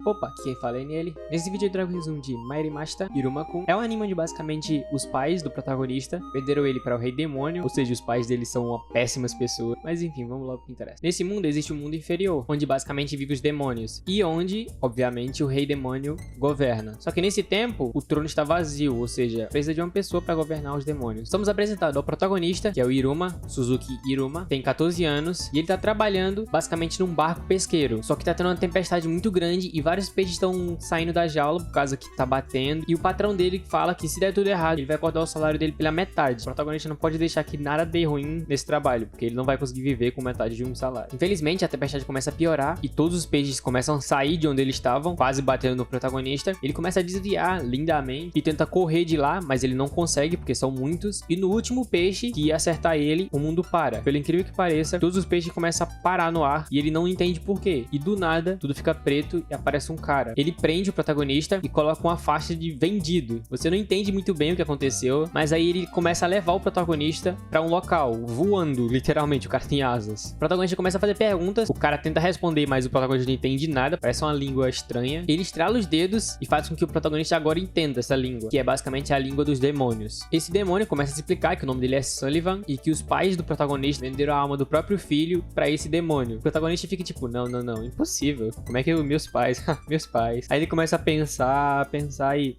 Opa, aqui quem fala é nele. Nesse vídeo eu trago um resumo de Mairimashita Iruma-kun. É um anime onde basicamente os pais do protagonista perderam ele para o Rei Demônio, ou seja, os pais dele são uma péssimas pessoas. Mas enfim, vamos logo pro que interessa. Nesse mundo existe um mundo inferior, onde basicamente vivem os demônios. E onde, obviamente, o Rei Demônio governa. Só que nesse tempo, o trono está vazio, ou seja, precisa de uma pessoa para governar os demônios. Estamos apresentados ao protagonista, que é o Iruma, Suzuki Iruma, tem 14 anos, e ele tá trabalhando basicamente num barco pesqueiro. Só que tá tendo uma tempestade muito grande e vários peixes estão saindo da jaula por causa que tá batendo. E o patrão dele fala que se der tudo errado, ele vai cortar o salário dele pela metade. O protagonista não pode deixar que nada dê ruim nesse trabalho, porque ele não vai conseguir viver com metade de um salário. Infelizmente, a tempestade começa a piorar e todos os peixes começam a sair de onde eles estavam, quase batendo no protagonista. Ele começa a desviar lindamente e tenta correr de lá, mas ele não consegue porque são muitos. E no último peixe que ia acertar ele, o mundo para. Pelo incrível que pareça, todos os peixes começam a parar no ar e ele não entende por quê. E do nada, tudo fica preto e aparece um cara. Ele prende o protagonista e coloca uma faixa de vendido. Você não entende muito bem o que aconteceu, mas aí ele começa a levar o protagonista pra um local, voando, literalmente, o cara tem asas. O protagonista começa a fazer perguntas, o cara tenta responder, mas o protagonista não entende nada, parece uma língua estranha. Ele estrala os dedos e faz com que o protagonista agora entenda essa língua, que é basicamente a língua dos demônios. Esse demônio começa a se explicar que o nome dele é Sullivan e que os pais do protagonista venderam a alma do próprio filho pra esse demônio. O protagonista fica tipo, não, impossível. Como é que meus pais, meus pais. Aí ele começa a pensar e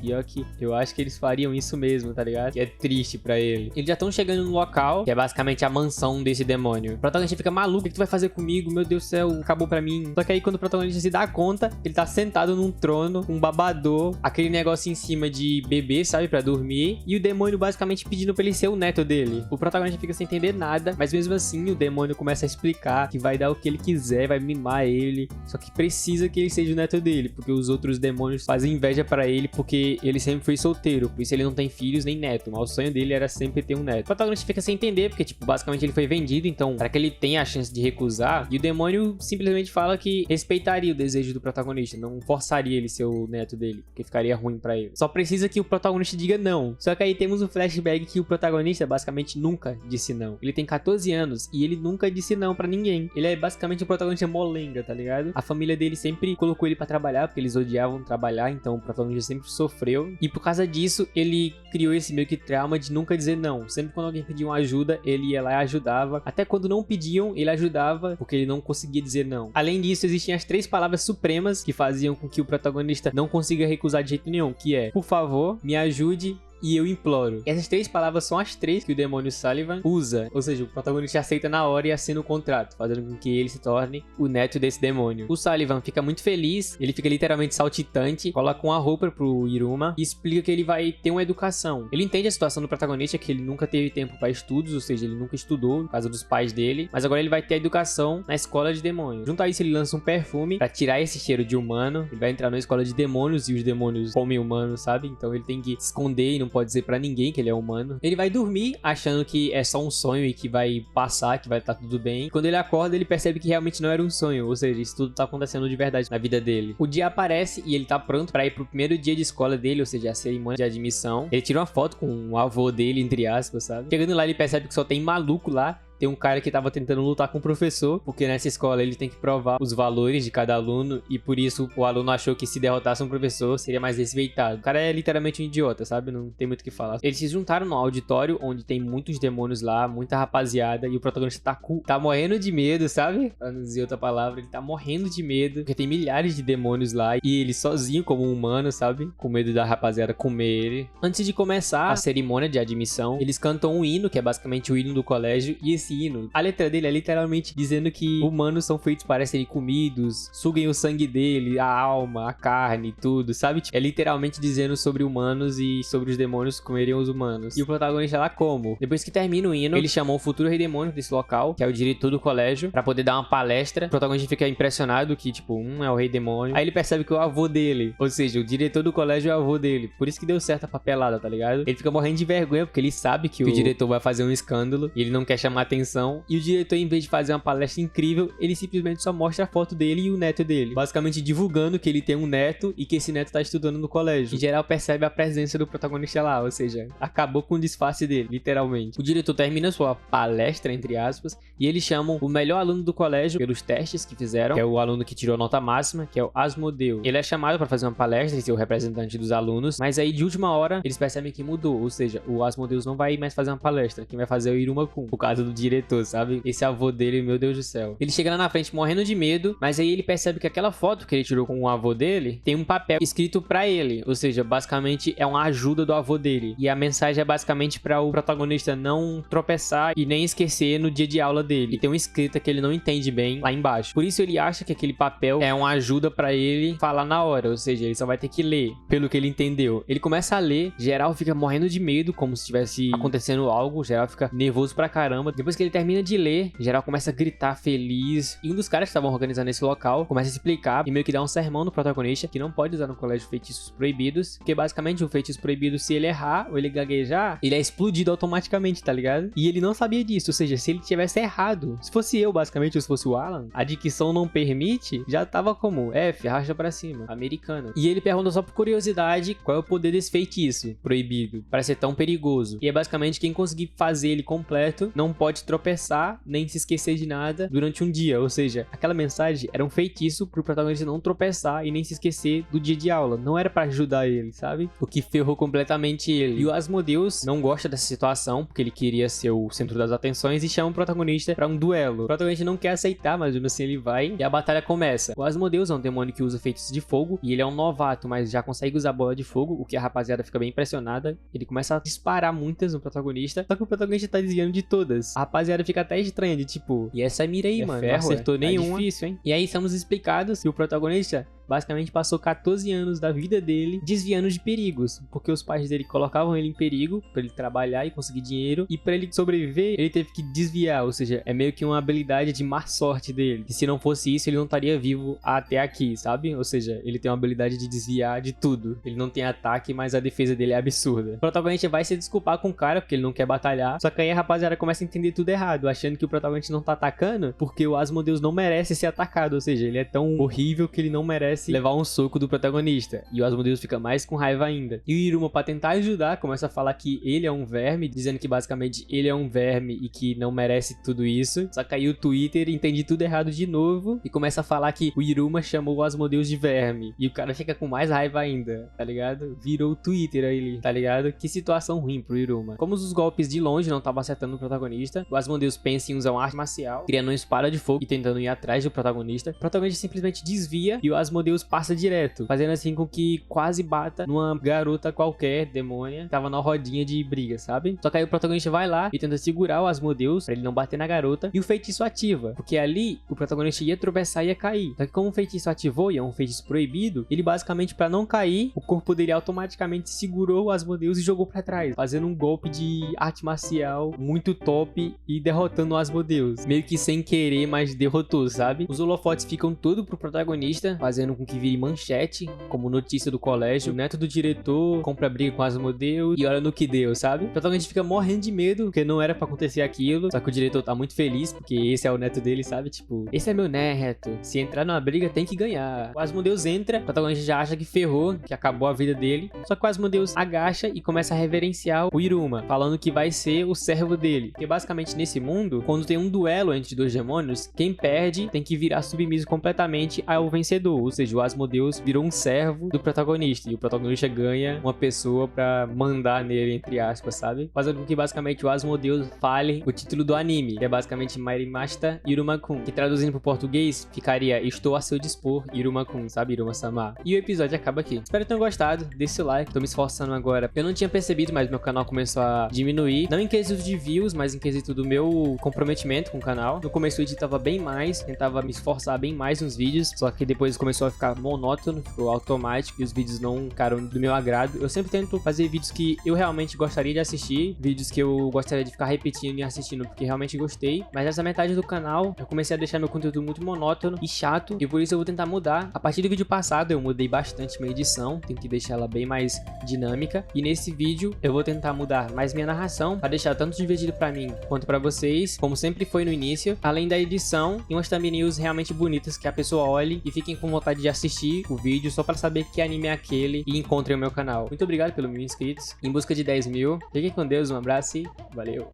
pior que eu acho que eles fariam isso mesmo, tá ligado? Que é triste pra ele. Eles já estão chegando no local, que é basicamente a mansão desse demônio. O protagonista fica maluco, o que tu vai fazer comigo? Meu Deus do céu, acabou pra mim. Só que aí quando o protagonista se dá conta, ele tá sentado num trono, um babador, aquele negócio em cima de bebê, sabe? Pra dormir. E o demônio basicamente pedindo pra ele ser o neto dele. O protagonista fica sem entender nada, mas mesmo assim o demônio começa a explicar que vai dar o que ele quiser, vai mimar ele. Só que precisa que ele seja o neto dele, porque os outros demônios fazem inveja pra ele, porque ele sempre foi solteiro, por isso ele não tem filhos nem neto, mas o sonho dele era sempre ter um neto. O protagonista fica sem entender, porque tipo, basicamente ele foi vendido, então para que ele tenha a chance de recusar, e o demônio simplesmente fala que respeitaria o desejo do protagonista, não forçaria ele ser o neto dele, porque ficaria ruim pra ele. Só precisa que o protagonista diga não. Só que aí temos um flashback que o protagonista basicamente nunca disse não. Ele tem 14 anos e ele nunca disse não pra ninguém. Ele é basicamente o protagonista molenga, tá ligado? A família dele sempre colocou ele pra trabalhar, porque eles odiavam trabalhar, então o protagonista sempre sofreu. E por causa disso, ele criou esse meio que trauma de nunca dizer não. Sempre quando alguém pedia uma ajuda, ele ia lá e ajudava. Até quando não pediam, ele ajudava, porque ele não conseguia dizer não. Além disso, existiam as 3 palavras supremas que faziam com que o protagonista não consiga recusar de jeito nenhum, que é, por favor, me ajude e eu imploro. Essas 3 palavras são as 3 que o demônio Sullivan usa. Ou seja, o protagonista aceita na hora e assina o contrato, fazendo com que ele se torne o neto desse demônio. O Sullivan fica muito feliz, ele fica literalmente saltitante, coloca uma roupa pro Iruma e explica que ele vai ter uma educação. Ele entende a situação do protagonista, que ele nunca teve tempo para estudos, ou seja, ele nunca estudou por causa dos pais dele, mas agora ele vai ter a educação na escola de demônios. Junto a isso, ele lança um perfume pra tirar esse cheiro de humano. Ele vai entrar na escola de demônios e os demônios comem humanos, sabe? Então ele tem que se esconder e não pode dizer pra ninguém que ele é humano. Ele vai dormir achando que é só um sonho e que vai passar, que vai estar tudo bem. E quando ele acorda, ele percebe que realmente não era um sonho, ou seja, isso tudo tá acontecendo de verdade na vida dele. O dia aparece e ele tá pronto pra ir pro primeiro dia de escola dele, ou seja, a cerimônia de admissão. Ele tira uma foto com o avô dele, entre aspas, sabe? Chegando lá, ele percebe que só tem maluco lá. Tem um cara que tava tentando lutar com o professor, porque nessa escola ele tem que provar os valores de cada aluno, e por isso o aluno achou que se derrotasse um professor seria mais respeitado. O cara é literalmente um idiota, sabe? Não tem muito o que falar. Eles se juntaram no auditório, onde tem muitos demônios lá, muita rapaziada, e o protagonista tá morrendo de medo, sabe? Pra não dizer outra palavra, ele tá morrendo de medo, porque tem milhares de demônios lá, e ele sozinho como um humano, sabe? Com medo da rapaziada comer ele. Antes de começar a cerimônia de admissão, eles cantam um hino, que é basicamente o hino do colégio, e esse hino, a letra dele é literalmente dizendo que humanos são feitos para serem comidos, suguem o sangue dele, a alma, a carne, tudo, sabe? É literalmente dizendo sobre humanos e sobre os demônios comerem os humanos. E o protagonista lá como? Depois que termina o hino, ele chamou o futuro rei demônio desse local, que é o diretor do colégio, pra poder dar uma palestra. O protagonista fica impressionado que, tipo, é o rei demônio. Aí ele percebe que é o avô dele, ou seja, o diretor do colégio é o avô dele. Por isso que deu certo a papelada, tá ligado? Ele fica morrendo de vergonha, porque ele sabe que o diretor vai fazer um escândalo e ele não quer chamar atenção. E o diretor, em vez de fazer uma palestra incrível, ele simplesmente só mostra a foto dele e o neto dele, basicamente divulgando que ele tem um neto e que esse neto tá estudando no colégio. Em geral, percebe a presença do protagonista lá, ou seja, acabou com o disfarce dele, literalmente. O diretor termina sua palestra, entre aspas, e eles chamam o melhor aluno do colégio pelos testes que fizeram, que é o aluno que tirou nota máxima, que é o Asmodeus. Ele é chamado para fazer uma palestra e ser o representante dos alunos, mas aí de última hora eles percebem que mudou, ou seja, o Asmodeus não vai mais fazer uma palestra, quem vai fazer é o Iruma-kun, por causa do diretor, sabe? Esse avô dele, meu Deus do céu. Ele chega lá na frente morrendo de medo, mas aí ele percebe que aquela foto que ele tirou com o avô dele tem um papel escrito pra ele, ou seja, basicamente é uma ajuda do avô dele. E a mensagem é basicamente para o protagonista não tropeçar e nem esquecer no dia de aula dele. E tem uma escrita que ele não entende bem lá embaixo. Por isso ele acha que aquele papel é uma ajuda pra ele falar na hora, ou seja, ele só vai ter que ler, pelo que ele entendeu. Ele começa a ler, geral fica morrendo de medo, como se estivesse acontecendo algo, geral fica nervoso pra caramba. Depois que ele termina de ler, geral começa a gritar feliz. E um dos caras que estavam organizando esse local começa a explicar e meio que dá um sermão no protagonista que não pode usar no colégio feitiços proibidos, porque basicamente o feitiço proibido, se ele errar ou ele gaguejar, ele é explodido automaticamente, tá ligado? E ele não sabia disso, ou seja, se ele tivesse errado, se fosse eu basicamente, ou se fosse o Alan, a dicção não permite, já tava como F, racha pra cima, americano. E ele pergunta só por curiosidade qual é o poder desse feitiço proibido, para ser tão perigoso. E é basicamente quem conseguir fazer ele completo não pode tropeçar, nem se esquecer de nada durante um dia, ou seja, aquela mensagem era um feitiço pro protagonista não tropeçar e nem se esquecer do dia de aula, não era pra ajudar ele, sabe? O que ferrou completamente ele. E o Asmodeus não gosta dessa situação, porque ele queria ser o centro das atenções e chama o protagonista pra um duelo. O protagonista não quer aceitar, mas mesmo assim ele vai e a batalha começa. O Asmodeus é um demônio que usa feitiços de fogo e ele é um novato, mas já consegue usar bola de fogo, o que a rapaziada fica bem impressionada. Ele começa a disparar muitas no protagonista, só que o protagonista tá desviando de todas. A rapaziada fica até estranha, de tipo, e essa mira aí, mano, ferro, não acertou nenhuma. Tá difícil, hein? E aí estamos explicados que o protagonista basicamente passou 14 anos da vida dele desviando de perigos, porque os pais dele colocavam ele em perigo pra ele trabalhar e conseguir dinheiro, e pra ele sobreviver ele teve que desviar, ou seja, é meio que uma habilidade de má sorte dele, e se não fosse isso ele não estaria vivo até aqui, sabe? Ou seja, ele tem uma habilidade de desviar de tudo, ele não tem ataque, mas a defesa dele é absurda. O protagonista vai se desculpar com o cara porque ele não quer batalhar, só que aí a rapaziada começa a entender tudo errado, achando que o protagonista não tá atacando porque o Asmodeus não merece ser atacado, ou seja, ele é tão horrível que ele não merece levar um soco do protagonista, e o Asmodeus fica mais com raiva ainda. E o Iruma, pra tentar ajudar, começa a falar que ele é um verme, dizendo que basicamente ele é um verme e que não merece tudo isso. Só que aí o Twitter entende tudo errado de novo e começa a falar que o Iruma chamou o Asmodeus de verme, e o cara fica com mais raiva ainda, tá ligado? Virou o Twitter aí, tá ligado? Que situação ruim pro Iruma. Como os golpes de longe não estavam acertando o protagonista, o Asmodeus pensa em usar uma arte marcial, criando uma espada de fogo e tentando ir atrás do protagonista. O protagonista simplesmente desvia e o Asmodeus passa direto, fazendo assim com que quase bata numa garota qualquer, demônia, que tava na rodinha de briga, sabe? Só que aí o protagonista vai lá e tenta segurar o Asmodeus pra ele não bater na garota, e o feitiço ativa, porque ali o protagonista ia tropeçar e ia cair. Só que como o feitiço ativou e é um feitiço proibido, ele basicamente, pra não cair, o corpo dele automaticamente segurou o Asmodeus e jogou pra trás, fazendo um golpe de arte marcial muito top e derrotando o Asmodeus, meio que sem querer, mas derrotou, sabe? Os holofotes ficam tudo pro protagonista, fazendo com que vire manchete, como notícia do colégio. O neto do diretor compra briga com o Asmodeus e olha no que deu, sabe? O protagonista fica morrendo de medo, porque não era pra acontecer aquilo, só que o diretor tá muito feliz, porque esse é o neto dele, sabe? Tipo, esse é meu neto, se entrar numa briga tem que ganhar. O Asmodeus entra, o protagonista já acha que ferrou, que acabou a vida dele, só que o Asmodeus agacha e começa a reverenciar o Iruma, falando que vai ser o servo dele, porque basicamente nesse mundo, quando tem um duelo entre dois demônios, quem perde tem que virar submisso completamente ao vencedor, ou seja, o Asmodeus virou um servo do protagonista, e o protagonista ganha uma pessoa pra mandar nele, entre aspas, sabe? Fazendo com que basicamente o Asmodeus fale o título do anime, que é basicamente Mairimashita Iruma-kun, que traduzindo pro português ficaria Estou a seu dispor, Iruma-kun, sabe? Iruma-sama. E o episódio acaba aqui. Espero que tenham gostado, deixa o like, tô me esforçando agora. Eu não tinha percebido, mas meu canal começou a diminuir, não em quesito de views, mas em quesito do meu comprometimento com o canal. No começo o vídeo tava bem mais, tentava me esforçar bem mais nos vídeos, só que depois começou a ficar monótono, ficou automático e os vídeos não ficaram do meu agrado. Eu sempre tento fazer vídeos que eu realmente gostaria de assistir, vídeos que eu gostaria de ficar repetindo e assistindo porque realmente gostei. Mas essa metade do canal eu comecei a deixar meu conteúdo muito monótono e chato, e por isso eu vou tentar mudar. A partir do vídeo passado eu mudei bastante minha edição, tenho que deixar ela bem mais dinâmica, e nesse vídeo eu vou tentar mudar mais minha narração para deixar tanto divertido pra mim quanto pra vocês, como sempre foi no início, além da edição e umas thumbnails realmente bonitas que a pessoa olhe e fiquem com vontade de assistir o vídeo só para saber que anime é aquele e encontrem o meu canal. Muito obrigado pelos 1000 inscritos, em busca de 10 mil. Fiquem com Deus, um abraço e valeu!